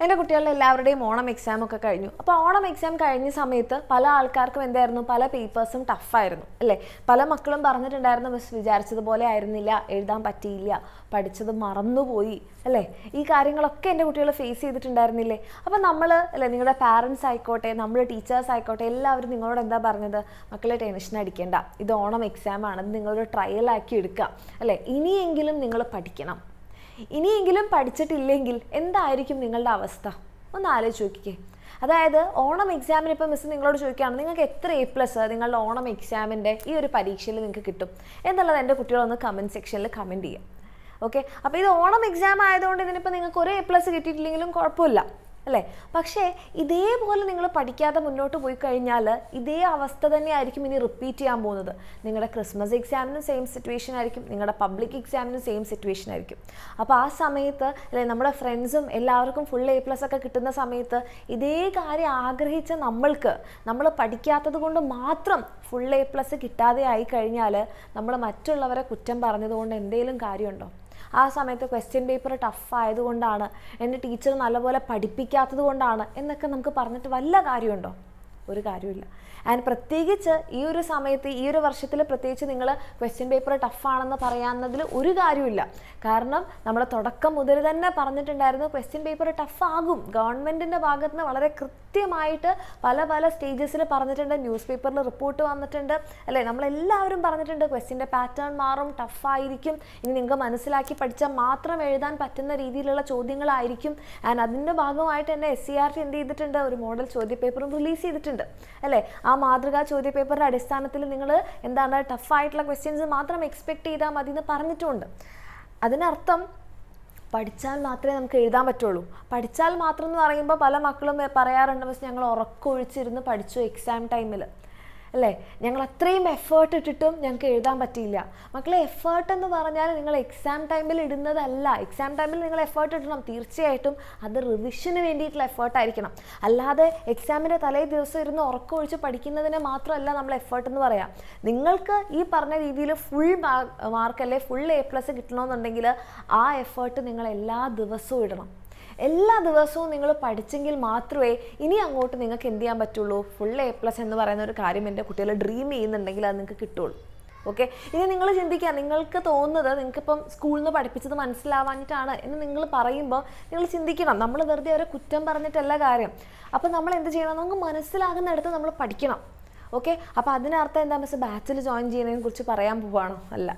എൻ്റെ കുട്ടികളുടെ എല്ലാവരുടെയും ഓണം എക്സാം ഒക്കെ കഴിഞ്ഞു. അപ്പോൾ ഓണം എക്സാം കഴിഞ്ഞ സമയത്ത് പല ആൾക്കാർക്കും എന്തായിരുന്നു, പല പേപ്പേഴ്സും ടഫായിരുന്നു അല്ലേ. പല മക്കളും പറഞ്ഞിട്ടുണ്ടായിരുന്നു, മിസ് വിചാരിച്ചതുപോലെ ആയിരുന്നില്ല, എഴുതാൻ പറ്റിയില്ല, പഠിച്ചത് മറന്നുപോയി അല്ലേ. ഈ കാര്യങ്ങളൊക്കെ എൻ്റെ കുട്ടികൾ ഫേസ് ചെയ്തിട്ടുണ്ടായിരുന്നില്ലേ. അപ്പോൾ നമ്മൾ അല്ലേ, നിങ്ങളുടെ പാരൻസ് ആയിക്കോട്ടെ, നമ്മൾ ടീച്ചേഴ്സ് ആയിക്കോട്ടെ, എല്ലാവരും നിങ്ങളോട് എന്താ പറഞ്ഞത്, മക്കളെ ടെൻഷൻ അടിക്കേണ്ട, ഇത് ഓണം എക്സാം ആണ്, ഇത് നിങ്ങളൊരു ട്രയലാക്കി എടുക്കുക അല്ലേ, ഇനിയെങ്കിലും നിങ്ങൾ പഠിക്കണം. ഇനിയെങ്കിലും പഠിച്ചിട്ടില്ലെങ്കിൽ എന്തായിരിക്കും നിങ്ങളുടെ അവസ്ഥ ഒന്ന് ആലോചിച്ച് നോക്കിക്കേ. അതായത് ഓണം എക്സാമിന് ഇപ്പോൾ മിസ് നിങ്ങളോട് ചോദിക്കുകയാണ്, നിങ്ങൾക്ക് എത്ര A+ നിങ്ങളുടെ ഓണം എക്സാമിൻ്റെ ഈ ഒരു പരീക്ഷയിൽ നിങ്ങൾക്ക് കിട്ടും എന്നുള്ളത് എൻ്റെ കുട്ടികളൊന്ന് കമൻറ്റ് സെക്ഷനിൽ കമൻറ്റ് ചെയ്യാം. ഓക്കെ, അപ്പോൾ ഇത് ഓണം എക്സാം ആയതുകൊണ്ട് ഇതിനിപ്പോൾ നിങ്ങൾക്ക് ഒരു A+ കിട്ടിയിട്ടില്ലെങ്കിലും കുഴപ്പമില്ല അല്ലേ. പക്ഷേ ഇതേപോലെ നിങ്ങൾ പഠിക്കാതെ മുന്നോട്ട് പോയി കഴിഞ്ഞാൽ ഇതേ അവസ്ഥ തന്നെയായിരിക്കും ഇനി റിപ്പീറ്റ് ചെയ്യാൻ പോകുന്നത്. നിങ്ങളുടെ ക്രിസ്മസ് എക്സാമിനും സെയിം സിറ്റുവേഷൻ ആയിരിക്കും, നിങ്ങളുടെ പബ്ലിക് എക്സാമിനും സെയിം സിറ്റുവേഷൻ ആയിരിക്കും. അപ്പോൾ ആ സമയത്ത് അല്ലേ, നമ്മുടെ ഫ്രണ്ട്സും എല്ലാവർക്കും ഫുൾ A+ ഒക്കെ കിട്ടുന്ന സമയത്ത് ഇതേ കാര്യം ആഗ്രഹിച്ച നമ്മൾ പഠിക്കാത്തത് കൊണ്ട് മാത്രം ഫുൾ A+ കിട്ടാതെ ആയി കഴിഞ്ഞാൽ നമ്മൾ മറ്റുള്ളവരെ കുറ്റം പറഞ്ഞതുകൊണ്ട് എന്തെങ്കിലും കാര്യമുണ്ടോ? ആ സമയത്ത് ക്വസ്റ്റ്യൻ പേപ്പർ ടഫ് ആയതുകൊണ്ടാണ്, എൻ്റെ ടീച്ചർ നല്ലപോലെ പഠിപ്പിക്കാത്തത് കൊണ്ടാണ് എന്നൊക്കെ നമുക്ക് പറഞ്ഞിട്ട് വല്ല കാര്യമുണ്ടോ? ഒരു കാര്യമില്ല. ആൻഡ് പ്രത്യേകിച്ച് ഈ ഒരു സമയത്ത്, ഈ ഒരു വർഷത്തിൽ പ്രത്യേകിച്ച് നിങ്ങൾ ക്വസ്റ്റ്യൻ പേപ്പർ ടഫാണെന്ന് പറയാവുന്നതിൽ ഒരു കാര്യമില്ല. കാരണം നമ്മൾ തുടക്കം മുതൽ തന്നെ പറഞ്ഞിട്ടുണ്ടായിരുന്നു ക്വസ്റ്റ്യൻ പേപ്പർ ടഫാകും. ഗവൺമെൻറ്റിൻ്റെ ഭാഗത്ത് നിന്ന് വളരെ കൃത്യമായിട്ട് പല സ്റ്റേജസിൽ പറഞ്ഞിട്ടുണ്ട്, ന്യൂസ് പേപ്പറിൽ റിപ്പോർട്ട് വന്നിട്ടുണ്ട് അല്ലേ. നമ്മളെല്ലാവരും പറഞ്ഞിട്ടുണ്ട് ക്വസ്റ്റ്യൻ്റെ പാറ്റേൺ മാറും, ടഫായിരിക്കും, ഇനി നിങ്ങൾക്ക് മനസ്സിലാക്കി പഠിച്ചാൽ മാത്രം എഴുതാൻ പറ്റുന്ന രീതിയിലുള്ള ചോദ്യങ്ങളായിരിക്കും. ആൻഡ് അതിൻ്റെ ഭാഗമായിട്ട് തന്നെ SCERT എന്ത് ചെയ്തിട്ടുണ്ട്, ഒരു മോഡൽ ചോദ്യപേപ്പറും റിലീസ് ചെയ്തിട്ടുണ്ട് അല്ലേ. ആ മാതൃകാ ചോദ്യപേപ്പറിൻ്റെ അടിസ്ഥാനത്തിൽ നിങ്ങൾ എന്താണ് ടഫായിട്ടുള്ള ക്വസ്റ്റ്യൻസ് മാത്രം എക്സ്പെക്ട് ചെയ്താൽ മതി എന്ന് പറഞ്ഞിട്ടുണ്ട്. അതിനർത്ഥം പഠിച്ചാൽ മാത്രമേ നമുക്ക് എഴുതാൻ പറ്റുള്ളൂ. പഠിച്ചാൽ മാത്രം എന്ന് പറയുമ്പോൾ പല മക്കളും പറയാറുണ്ട്, മിസ് ഞങ്ങൾ ഉറക്കമൊഴിച്ചിരുന്ന് പഠിച്ചു എക്സാം ടൈമിൽ അല്ലേ, ഞങ്ങൾ അത്രയും എഫേർട്ട് ഇട്ടിട്ടും ഞങ്ങൾക്ക് എഴുതാൻ പറ്റിയില്ല. മക്കളെ, എഫേർട്ട് എന്ന് പറഞ്ഞാൽ നിങ്ങൾ എക്സാം ടൈമിൽ ഇടുന്നതല്ല. എക്സാം ടൈമിൽ നിങ്ങൾ എഫേർട്ട് ഇടണം, തീർച്ചയായിട്ടും അത് റിവിഷന് വേണ്ടിയിട്ടുള്ള എഫേർട്ടായിരിക്കണം. അല്ലാതെ എക്സാമിൻ്റെ തലേ ദിവസം ഇരുന്ന് ഉറക്കമൊഴിച്ച് പഠിക്കുന്നതിന് മാത്രമല്ല നമ്മൾ എഫേർട്ട് എന്ന് പറയാം. നിങ്ങൾക്ക് ഈ പറഞ്ഞ രീതിയിൽ ഫുൾ മാർക്ക് അല്ലെ ഫുൾ A+ കിട്ടണമെന്നുണ്ടെങ്കിൽ ആ എഫേർട്ട് നിങ്ങൾ എല്ലാ ദിവസവും ഇടണം. എല്ലാ ദിവസവും നിങ്ങൾ പഠിച്ചെങ്കിൽ മാത്രമേ ഇനി അങ്ങോട്ട് നിങ്ങൾക്ക് എന്ത് ചെയ്യാൻ പറ്റുള്ളൂ, ഫുൾ A+ എന്ന് പറയുന്ന ഒരു കാര്യം എൻ്റെ കുട്ടികൾ ഡ്രീം ചെയ്യുന്നുണ്ടെങ്കിൽ അത് നിങ്ങൾക്ക് കിട്ടുള്ളൂ. ഓക്കെ, ഇനി നിങ്ങൾ ചിന്തിക്കുക, നിങ്ങൾക്ക് തോന്നുന്നത് നിങ്ങൾക്കിപ്പം സ്കൂളിൽ നിന്ന് പഠിപ്പിച്ചത് മനസ്സിലാവാഞ്ഞിട്ടാണ് എന്ന് നിങ്ങൾ പറയുമ്പോൾ നിങ്ങൾ ചിന്തിക്കണം, നമ്മൾ വെറുതെ അവരെ കുറ്റം പറഞ്ഞിട്ടല്ല കാര്യം. അപ്പം നമ്മൾ എന്ത് ചെയ്യണം, നമുക്ക് മനസ്സിലാകുന്നിടത്ത് നമ്മൾ പഠിക്കണം. ഓക്കെ, അപ്പോൾ അതിനർത്ഥം എന്താ, മിസ് ബാച്ചിൽ ജോയിൻ ചെയ്യുന്നതിനെ കുറിച്ച് പറയാൻ പോവാണോ? അല്ല.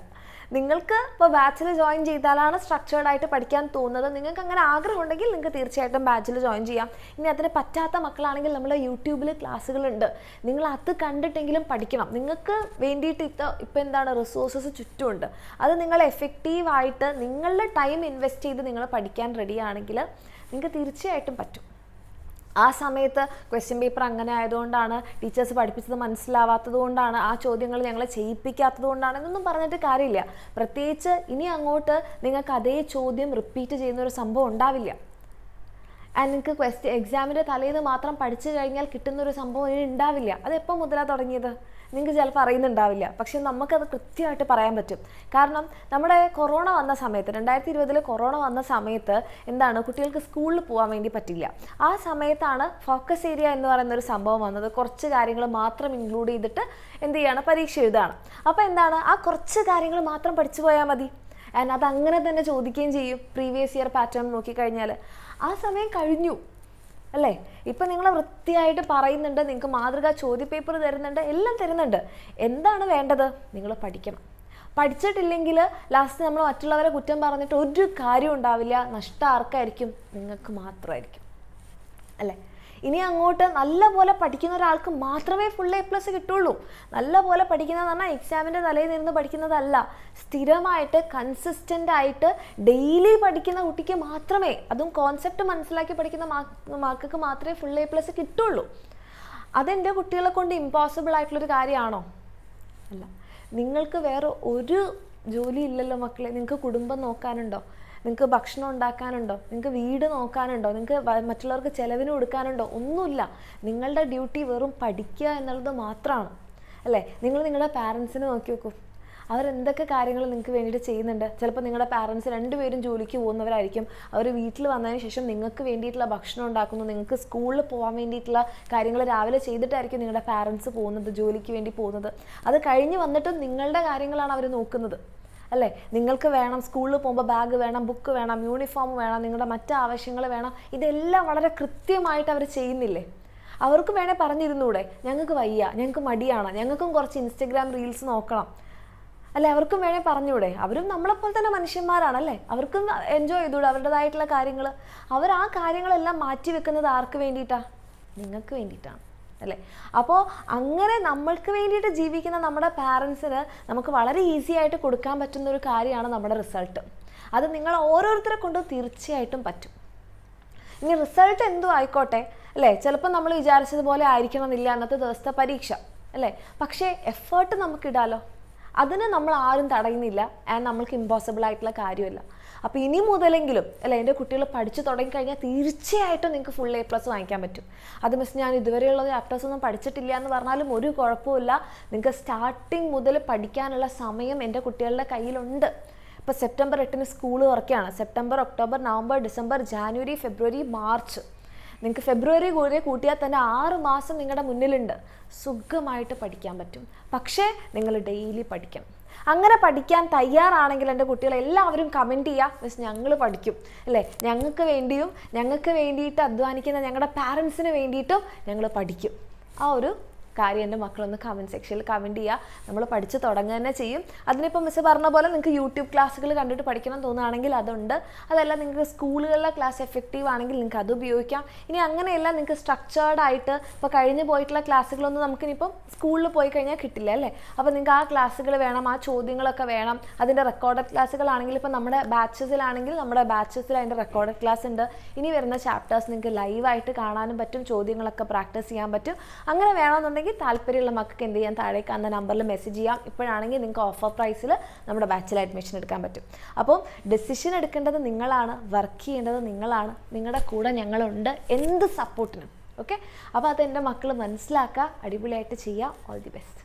നിങ്ങൾക്ക് ഇപ്പോൾ ബാച്ചിൽ ജോയിൻ ചെയ്താലാണ് സ്ട്രക്ചേർഡ് ആയിട്ട് പഠിക്കാൻ തോന്നുന്നത്. നിങ്ങൾക്ക് അങ്ങനെ ആഗ്രഹമുണ്ടെങ്കിൽ നിങ്ങൾക്ക് തീർച്ചയായിട്ടും ബാച്ചിൽ ജോയിൻ ചെയ്യാം. ഇനി അതിന് പറ്റാത്ത മക്കളാണെങ്കിൽ നമ്മൾ യൂട്യൂബിൽ ക്ലാസ്സുകളുണ്ട്, നിങ്ങൾ അത് കണ്ടിട്ടെങ്കിലും പഠിക്കണം. നിങ്ങൾക്ക് വേണ്ടിയിട്ട് ഇപ്പോൾ എന്താണ് റിസോഴ്സസ് ചുറ്റുമുണ്ട്, അത് നിങ്ങൾ എഫക്റ്റീവായിട്ട് നിങ്ങളുടെ ടൈം ഇൻവെസ്റ്റ് ചെയ്ത് നിങ്ങൾ പഠിക്കാൻ റെഡിയാണെങ്കിൽ നിങ്ങൾക്ക് തീർച്ചയായിട്ടും പറ്റും. ആ സമയത്ത് ക്വസ്റ്റ്യൻ പേപ്പർ അങ്ങനെ ആയതുകൊണ്ടാണ്, ടീച്ചേഴ്സ് പഠിപ്പിച്ചത് മനസ്സിലാവാത്തത് കൊണ്ടാണ്, ആ ചോദ്യങ്ങൾ ഞങ്ങളെ ചെയ്യിപ്പിക്കാത്തത് കൊണ്ടാണ് എന്നൊന്നും പറഞ്ഞിട്ട് കാര്യമില്ല. പ്രത്യേകിച്ച് ഇനി അങ്ങോട്ട് നിങ്ങൾക്ക് അതേ ചോദ്യം റിപ്പീറ്റ് ചെയ്യുന്ന ഒരു സംഭവം ഉണ്ടാവില്ല. ആൻഡ് നിങ്ങൾക്ക് എക്സാമിൻ്റെ തലേന്ന് മാത്രം പഠിച്ചു കഴിഞ്ഞാൽ കിട്ടുന്നൊരു സംഭവം ഇനി ഉണ്ടാവില്ല. അതെപ്പോൾ മുതലാണ് തുടങ്ങിയത് നിങ്ങൾക്ക് ചിലപ്പോൾ അറിയുന്നുണ്ടാവില്ല, പക്ഷെ നമുക്കത് കൃത്യമായിട്ട് പറയാൻ പറ്റും. കാരണം നമ്മുടെ കൊറോണ വന്ന സമയത്ത്, 2020 കൊറോണ വന്ന സമയത്ത് എന്താണ്, കുട്ടികൾക്ക് സ്കൂളിൽ പോകാൻ വേണ്ടി പറ്റില്ല. ആ സമയത്താണ് ഫോക്കസ് ഏരിയ എന്ന് പറയുന്നൊരു സംഭവം വന്നത്. കുറച്ച് കാര്യങ്ങൾ മാത്രം ഇൻക്ലൂഡ് ചെയ്തിട്ട് എന്ത് ചെയ്യാണ്, പരീക്ഷ എഴുതാണ്. അപ്പോൾ എന്താണ്, ആ കുറച്ച് കാര്യങ്ങൾ മാത്രം പഠിച്ചു പോയാൽ മതി. ആൻഡ് അത് അങ്ങനെ തന്നെ ചോദിക്കുകയും ചെയ്യും. പ്രീവിയസ് ഇയർ പാറ്റേൺ നോക്കിക്കഴിഞ്ഞാൽ ആ സമയം കഴിഞ്ഞു അല്ലേ. ഇപ്പം നിങ്ങൾ വൃത്തിയായിട്ട് പറയുന്നുണ്ട്, നിങ്ങൾക്ക് മാതൃകാ ചോദ്യപേപ്പർ തരുന്നുണ്ട്, എല്ലാം തരുന്നുണ്ട്. എന്താണ് വേണ്ടത്, നിങ്ങൾ പഠിക്കണം. പഠിച്ചിട്ടില്ലെങ്കിൽ ലാസ്റ്റ് നമ്മൾ മറ്റുള്ളവരെ കുറ്റം പറഞ്ഞിട്ട് ഒരു കാര്യം ഉണ്ടാവില്ല. നഷ്ടം ആർക്കായിരിക്കും, നിങ്ങൾക്ക് മാത്രമായിരിക്കും അല്ലേ. ഇനി അങ്ങോട്ട് നല്ലപോലെ പഠിക്കുന്ന ഒരാൾക്ക് മാത്രമേ ഫുൾ A+ കിട്ടുള്ളൂ. നല്ലപോലെ പഠിക്കുന്നതെന്ന് പറഞ്ഞാൽ എക്സാമിൻ്റെ തലയിൽ നിന്ന് പഠിക്കുന്നതല്ല, സ്ഥിരമായിട്ട് കൺസിസ്റ്റൻ്റ് ആയിട്ട് ഡെയിലി പഠിക്കുന്ന കുട്ടിക്ക് മാത്രമേ, അതും കോൺസെപ്റ്റ് മനസ്സിലാക്കി പഠിക്കുന്ന മാർക്ക് മാത്രമേ ഫുൾ A+ കിട്ടുള്ളൂ. അതെൻ്റെ കുട്ടികളെ കൊണ്ട് ഇമ്പോസിബിൾ ആയിട്ടുള്ളൊരു കാര്യമാണോ? അല്ല. നിങ്ങൾക്ക് വേറെ ഒരു ജോലി ഇല്ലല്ലോ മക്കളെ. നിങ്ങൾക്ക് കുടുംബം നോക്കാനുണ്ടോ, നിങ്ങൾക്ക് ഭക്ഷണം ഉണ്ടാക്കാനുണ്ടോ, നിങ്ങൾക്ക് വീട് നോക്കാനുണ്ടോ, നിങ്ങൾക്ക് മറ്റുള്ളവർക്ക് ചിലവിന് കൊടുക്കാനുണ്ടോ? ഒന്നുമില്ല. നിങ്ങളുടെ ഡ്യൂട്ടി വെറും പഠിക്കുക എന്നുള്ളത് മാത്രമാണ് അല്ലേ. നിങ്ങൾ നിങ്ങളുടെ പാരൻസിനെ നോക്കി നോക്കൂ, അവരെന്തൊക്കെ കാര്യങ്ങൾ നിങ്ങൾക്ക് വേണ്ടിയിട്ട് ചെയ്യുന്നുണ്ട്. ചിലപ്പോൾ നിങ്ങളുടെ പാരൻസ് രണ്ടുപേരും ജോലിക്ക് പോകുന്നവരായിരിക്കും. അവർ വീട്ടിൽ വന്നതിന് ശേഷം നിങ്ങൾക്ക് വേണ്ടിയിട്ടുള്ള ഭക്ഷണം ഉണ്ടാക്കുന്നു, നിങ്ങൾക്ക് സ്കൂളിൽ പോകാൻ വേണ്ടിയിട്ടുള്ള കാര്യങ്ങൾ രാവിലെ ചെയ്തിട്ടായിരിക്കും നിങ്ങളുടെ പാരൻസ് പോകുന്നത്, ജോലിക്ക് വേണ്ടി പോകുന്നത്. അത് കഴിഞ്ഞ് വന്നിട്ടും നിങ്ങളുടെ കാര്യങ്ങളാണ് അവർ നോക്കുന്നത് അല്ലേ. നിങ്ങൾക്ക് വേണം, സ്കൂളിൽ പോകുമ്പോൾ ബാഗ് വേണം, ബുക്ക് വേണം, യൂണിഫോം വേണം, നിങ്ങളുടെ മറ്റ് ആവശ്യങ്ങൾ വേണം. ഇതെല്ലാം വളരെ കൃത്യമായിട്ട് അവർ ചെയ്യുന്നില്ലേ? അവർക്ക് വേണേൽ പറഞ്ഞിരുന്നൂടെ, ഞങ്ങൾക്ക് വയ്യ, ഞങ്ങൾക്ക് മടിയാണ്, ഞങ്ങൾക്കും കുറച്ച് ഇൻസ്റ്റഗ്രാം റീൽസ് നോക്കണം അല്ലേ? അവർക്കും വേണേൽ പറഞ്ഞൂടെ? അവരും നമ്മളെപ്പോലെ തന്നെ മനുഷ്യന്മാരാണല്ലേ, അവർക്കും എൻജോയ് ചെയ്തൂടെ അവരുടേതായിട്ടുള്ള കാര്യങ്ങൾ. അവർ ആ കാര്യങ്ങളെല്ലാം മാറ്റി വെക്കുന്നത് ആർക്ക് വേണ്ടിയിട്ടാണ്? നിങ്ങൾക്ക് വേണ്ടിയിട്ടാണ് അല്ലേ. അപ്പോൾ അങ്ങനെ നമ്മൾക്ക് വേണ്ടിയിട്ട് ജീവിക്കുന്ന നമ്മുടെ പാരൻസിന് നമുക്ക് വളരെ ഈസി ആയിട്ട് കൊടുക്കാൻ പറ്റുന്ന ഒരു കാര്യമാണ് നമ്മുടെ റിസൾട്ട്. അത് നിങ്ങൾ ഓരോരുത്തരെ കൊണ്ടും തീർച്ചയായിട്ടും പറ്റും. ഇനി റിസൾട്ട് എന്തോ ആയിക്കോട്ടെ അല്ലേ, ചിലപ്പോൾ നമ്മൾ വിചാരിച്ചതുപോലെ ആയിരിക്കണമെന്നില്ല അന്നത്തെ ദിവസത്തെ പരീക്ഷ അല്ലേ, പക്ഷേ എഫേർട്ട് നമുക്കിടാലോ. അതിന് നമ്മൾ ആരും തടയുന്നില്ല, ആൻഡ് നമ്മൾക്ക് ഇമ്പോസിബിൾ ആയിട്ടുള്ള കാര്യമല്ല. അപ്പോൾ ഇനി മുതലെങ്കിലും അല്ലേ, എൻ്റെ കുട്ടികൾ പഠിച്ചു തുടങ്ങിക്കഴിഞ്ഞാൽ തീർച്ചയായിട്ടും നിങ്ങൾക്ക് ഫുൾ A+ വാങ്ങിക്കാൻ പറ്റും. അത് മിസ് ഞാൻ ഇതുവരെയുള്ള ചാപ്റ്റേഴ്സ് ഒന്നും പഠിച്ചിട്ടില്ല എന്ന് പറഞ്ഞാലും ഒരു കുഴപ്പമില്ല. നിങ്ങൾക്ക് സ്റ്റാർട്ടിങ് മുതൽ പഠിക്കാനുള്ള സമയം എൻ്റെ കുട്ടികളുടെ കയ്യിലുണ്ട്. ഇപ്പോൾ സെപ്റ്റംബർ 8 സ്കൂൾ തുറക്കുകയാണ്. September, October, November, December, January, February, March. നിങ്ങൾക്ക് ഫെബ്രുവരി കൂടെ കൂട്ടിയാൽ തന്നെ 6 മാസം നിങ്ങളുടെ മുന്നിലുണ്ട്. സുഖമായിട്ട് പഠിക്കാൻ പറ്റും. പക്ഷേ നിങ്ങൾ ഡെയിലി പഠിക്കണം. അങ്ങനെ പഠിക്കാൻ തയ്യാറാണെങ്കിൽ എൻ്റെ കുട്ടികൾ എല്ലാവരും കമൻറ്റ് ചെയ്യുക, മിസ് ഞങ്ങൾ പഠിക്കും അല്ലേ, ഞങ്ങൾക്ക് വേണ്ടിയും ഞങ്ങൾക്ക് വേണ്ടിയിട്ട് അധ്വാനിക്കുന്ന ഞങ്ങളുടെ പാരൻസിന് വേണ്ടിയിട്ടും ഞങ്ങൾ പഠിക്കും. ആ ഒരു കാര്യം എൻ്റെ മക്കളൊന്ന് കമൻറ്റ് സെക്ഷനിൽ കമൻറ്റ് ചെയ്യുക. നമ്മൾ പഠിച്ച് തുടങ്ങുക തന്നെ ചെയ്യും. അതിനിപ്പോൾ മിസ് പറഞ്ഞ പോലെ നിങ്ങൾക്ക് യൂട്യൂബ് ക്ലാസ്സുകൾ കണ്ടിട്ട് പഠിക്കണം തോന്നുകയാണെങ്കിൽ അതുണ്ട്. അതല്ല നിങ്ങൾക്ക് സ്കൂളുകളിലെ ക്ലാസ് എഫക്റ്റീവ് ആണെങ്കിൽ നിങ്ങൾക്ക് അത് ഉപയോഗിക്കാം. ഇനി അങ്ങനെയല്ല നിങ്ങൾക്ക് സ്ട്രക്ചേർഡ് ആയിട്ട് ഇപ്പോൾ കഴിഞ്ഞ് പോയിട്ടുള്ള ക്ലാസ്സുകളൊന്നും നമുക്കിനിപ്പം സ്കൂളിൽ പോയി കഴിഞ്ഞാൽ കിട്ടില്ല അല്ലേ. അപ്പോൾ നിങ്ങൾക്ക് ആ ക്ലാസ്സുകൾ വേണം, ആ ചോദ്യങ്ങളൊക്കെ വേണം. അതിൻ്റെ റെക്കോർഡഡ് ക്ലാസ്സുകളാണെങ്കിൽ ഇപ്പോൾ നമ്മുടെ ബാച്ചസിലാണെങ്കിൽ നമ്മുടെ ബാച്ചസിൽ അതിൻ്റെ റെക്കോർഡഡ് ക്ലാസ് ഉണ്ട്. ഇനി വരുന്ന ചാപ്റ്റേഴ്സ് നിങ്ങൾക്ക് ലൈവായിട്ട് കാണാനും പറ്റും, ചോദ്യങ്ങളൊക്കെ പ്രാക്ടീസ് ചെയ്യാൻ പറ്റും. അങ്ങനെ വേണമെന്നുണ്ടെങ്കിൽ താല്പര്യമുള്ള മക്കൾക്ക് എന്ത് ചെയ്യാൻ, താഴേക്ക് അന്ന നമ്പറിൽ മെസ്സേജ് ചെയ്യാം. ഇപ്പോഴാണെങ്കിൽ നിങ്ങൾക്ക് ഓഫർ പ്രൈസിൽ നമ്മുടെ ബാച്ചിൽ അഡ്മിഷൻ എടുക്കാൻ പറ്റും. അപ്പോൾ ഡെസിഷൻ എടുക്കേണ്ടത് നിങ്ങളാണ്, വർക്ക് ചെയ്യേണ്ടത് നിങ്ങളാണ്. നിങ്ങളുടെ കൂടെ ഞങ്ങളുണ്ട് എന്ത് സപ്പോർട്ടിനും. ഓക്കെ, അപ്പോൾ അത് എൻ്റെ മക്കൾ മനസ്സിലാക്കുക, അടിപൊളിയായിട്ട് ചെയ്യുക. All the best.